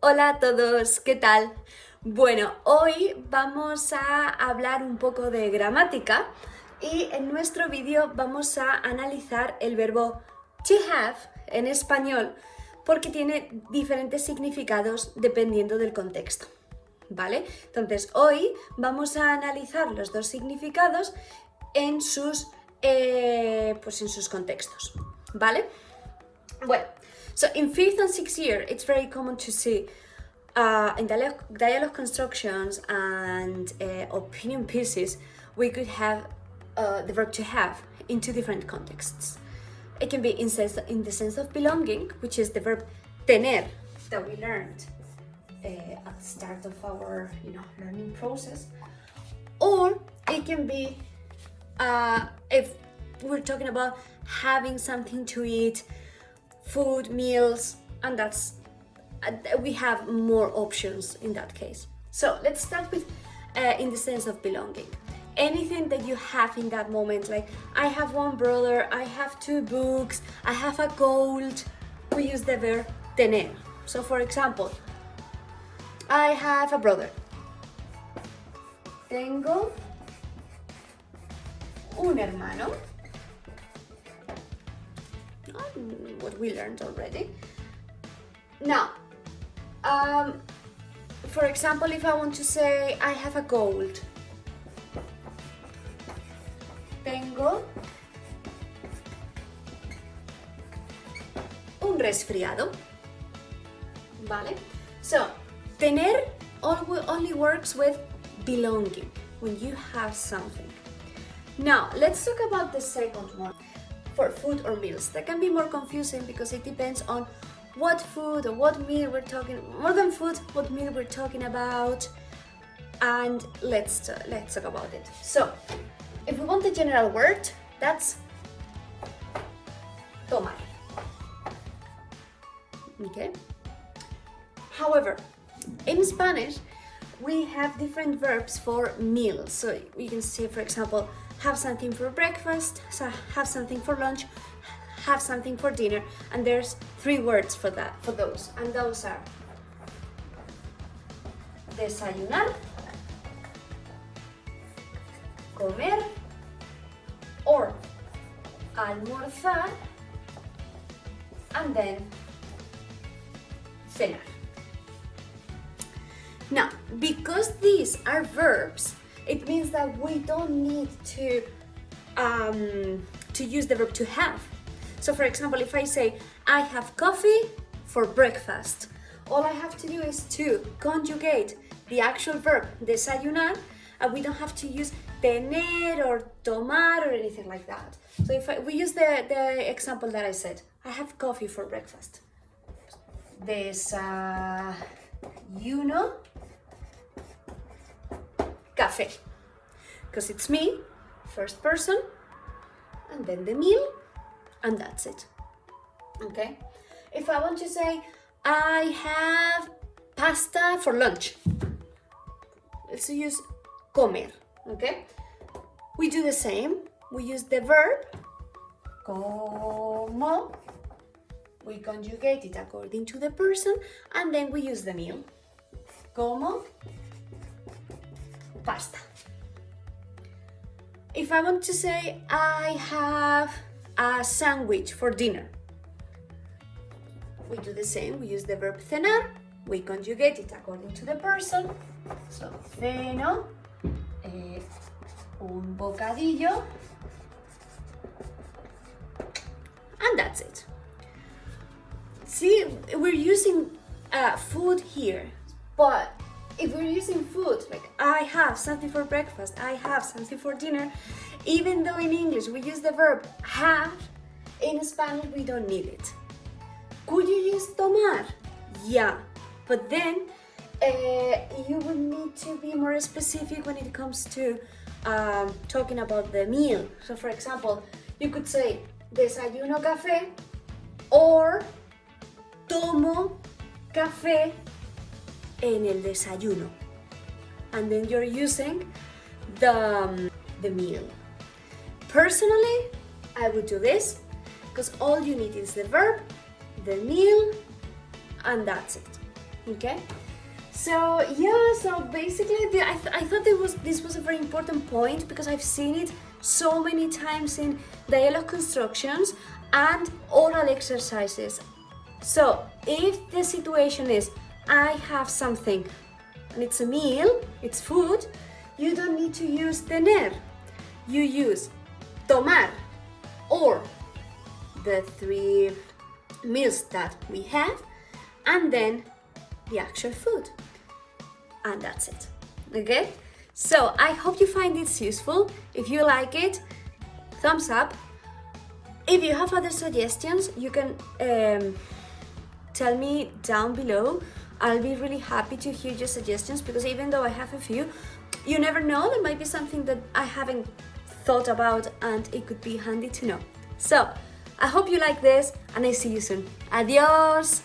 Hola a todos, ¿qué tal? Bueno, hoy vamos a hablar un poco de gramática y en nuestro vídeo vamos a analizar el verbo to have en español porque tiene diferentes significados dependiendo del contexto, ¿vale? Entonces hoy vamos a analizar los dos significados en sus contextos, ¿vale? Well, so in fifth and sixth year, it's very common to see in dialogue constructions and opinion pieces, we could have the verb to have in two different contexts. It can be in the sense of belonging, which is the verb tener that we learned at the start of our learning process, or it can be if we're talking about having something to eat, food, meals, and that's we have more options in that case. So let's start with in the sense of belonging. Anything that you have in that moment, like I have one brother, I have two books, I have a gold, we use the verb tener. So for example, I have a brother. Tengo un hermano. What we learned already. Now, for example, if I want to say I have a cold, tengo un resfriado, ¿vale? So, tener only works with belonging, when you have something. Now, let's talk about the second one. For food or meals, that can be more confusing because it depends on what food or what meal we're talking. More than food, what meal we're talking about, and let's talk about it. So, if we want the general word, that's tomar. Okay. However, in Spanish, we have different verbs for meals. So we can say, for example, have something for breakfast, so have something for lunch, have something for dinner, and there's three words for those, and those are desayunar, comer, or almorzar, and then cenar. Now, because these are verbs, it means that we don't need to use the verb to have. So for example, if I say, I have coffee for breakfast, all I have to do is to conjugate the actual verb, desayunar, and we don't have to use tener or tomar or anything like that. So if we use the example that I said, I have coffee for breakfast. Desayuno café, because it's me, first person, and then the meal, and that's it. Okay? If I want to say, I have pasta for lunch, let's use comer, okay? We do the same. We use the verb, como, we conjugate it according to the person, and then we use the meal, como pasta. If I want to say, I have a sandwich for dinner, we do the same. We use the verb cenar, we conjugate it according to the person. So, ceno un bocadillo, and that's it. See, we're using food here, but if we're using food, like I have something for breakfast, I have something for dinner, even though in English we use the verb have, in Spanish we don't need it. Could you use tomar? Yeah, but then you would need to be more specific when it comes to talking about the meal. So for example, you could say desayuno café or tomo café en el desayuno, and then you're using the meal. Personally, I would do this because all you need is the verb, the meal, and that's it. Okay. So yeah, so basically I thought this was a very important point because I've seen it so many times in dialogue constructions and oral exercises. So if the situation is I have something and it's a meal, it's food, you don't need to use tener. You use tomar or the three meals that we have and then the actual food. And that's it. Okay? So I hope you find this useful. If you like it, thumbs up. If you have other suggestions, you can tell me down below. I'll be really happy to hear your suggestions because even though I have a few, you never know, there might be something that I haven't thought about and it could be handy to know. So I hope you like this and I see you soon. Adios!